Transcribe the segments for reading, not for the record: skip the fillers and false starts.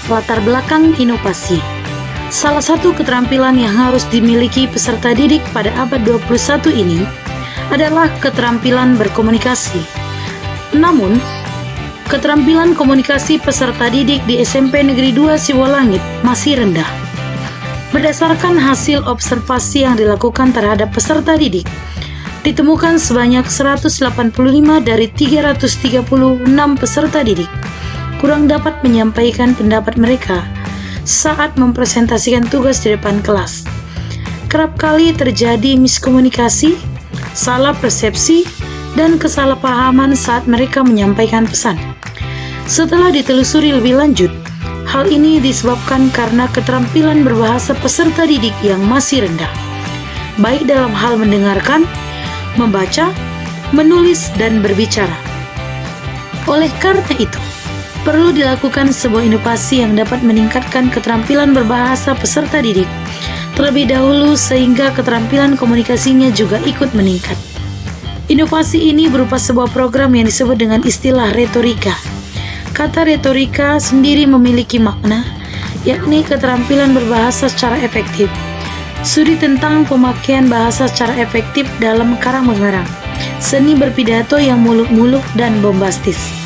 latar belakang inovasi. Salah satu keterampilan yang harus dimiliki peserta didik pada abad 21 ini adalah keterampilan berkomunikasi. Namun, keterampilan komunikasi peserta didik di SMP Negeri 2 Sibolangit masih rendah. Berdasarkan hasil observasi yang dilakukan terhadap peserta didik, ditemukan sebanyak 185 dari 336 peserta didik kurang dapat menyampaikan pendapat mereka saat mempresentasikan tugas di depan kelas. Kerap kali terjadi miskomunikasi, salah persepsi, dan kesalahpahaman saat mereka menyampaikan pesan. Setelah ditelusuri lebih lanjut, hal ini disebabkan karena keterampilan berbahasa peserta didik yang masih rendah, baik dalam hal mendengarkan, membaca, menulis, dan berbicara. Oleh karena itu, perlu dilakukan sebuah inovasi yang dapat meningkatkan keterampilan berbahasa peserta didik terlebih dahulu sehingga keterampilan komunikasinya juga ikut meningkat. Inovasi ini berupa sebuah program yang disebut dengan istilah retorika. Kata retorika sendiri memiliki makna, yakni keterampilan berbahasa secara efektif. Studi tentang pemakaian bahasa secara efektif dalam karang-mengarang, seni berpidato yang muluk-muluk dan bombastis.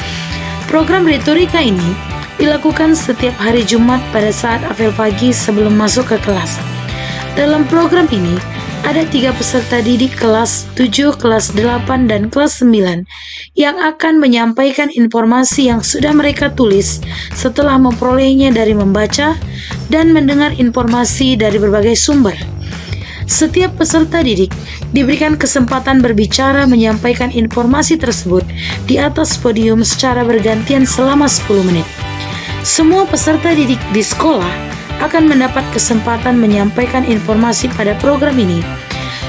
Program retorika ini dilakukan setiap hari Jumat pada saat apel pagi sebelum masuk ke kelas. Dalam program ini, ada 3 peserta didik kelas 7, kelas 8, dan kelas 9 yang akan menyampaikan informasi yang sudah mereka tulis setelah memperolehnya dari membaca dan mendengar informasi dari berbagai sumber. Setiap peserta didik diberikan kesempatan berbicara menyampaikan informasi tersebut di atas podium secara bergantian selama 10 menit. Semua peserta didik di sekolah akan mendapat kesempatan menyampaikan informasi pada program ini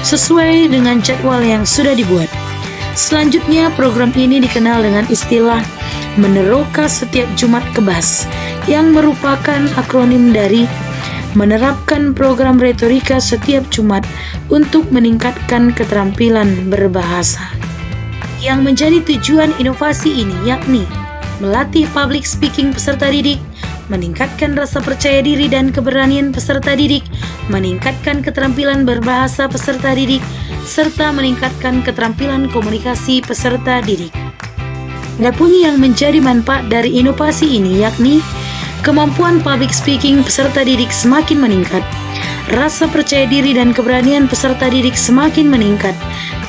sesuai dengan jadwal yang sudah dibuat. Selanjutnya, program ini dikenal dengan istilah Meneroka Setiap Jumat Kebas, yang merupakan akronim dari menerapkan program retorika setiap Jumat untuk meningkatkan keterampilan berbahasa. Yang menjadi tujuan inovasi ini yakni melatih public speaking peserta didik, meningkatkan rasa percaya diri dan keberanian peserta didik, meningkatkan keterampilan berbahasa peserta didik, serta meningkatkan keterampilan komunikasi peserta didik. Adapun yang menjadi manfaat dari inovasi ini yakni kemampuan public speaking peserta didik semakin meningkat, rasa percaya diri dan keberanian peserta didik semakin meningkat,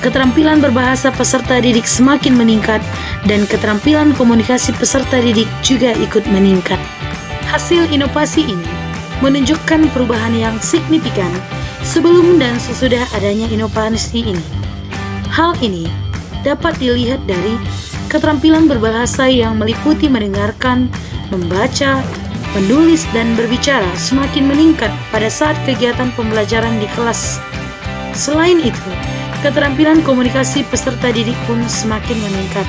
keterampilan berbahasa peserta didik semakin meningkat, dan keterampilan komunikasi peserta didik juga ikut meningkat. Hasil inovasi ini menunjukkan perubahan yang signifikan sebelum dan sesudah adanya inovasi ini. Hal ini dapat dilihat dari keterampilan berbahasa yang meliputi mendengarkan, membaca, menulis, dan berbicara semakin meningkat pada saat kegiatan pembelajaran di kelas. Selain itu, keterampilan komunikasi peserta didik pun semakin meningkat.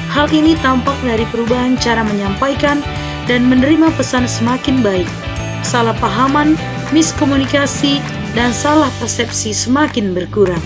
Hal ini tampak dari perubahan cara menyampaikan dan menerima pesan semakin baik. Salah pahaman, miskomunikasi, dan salah persepsi semakin berkurang.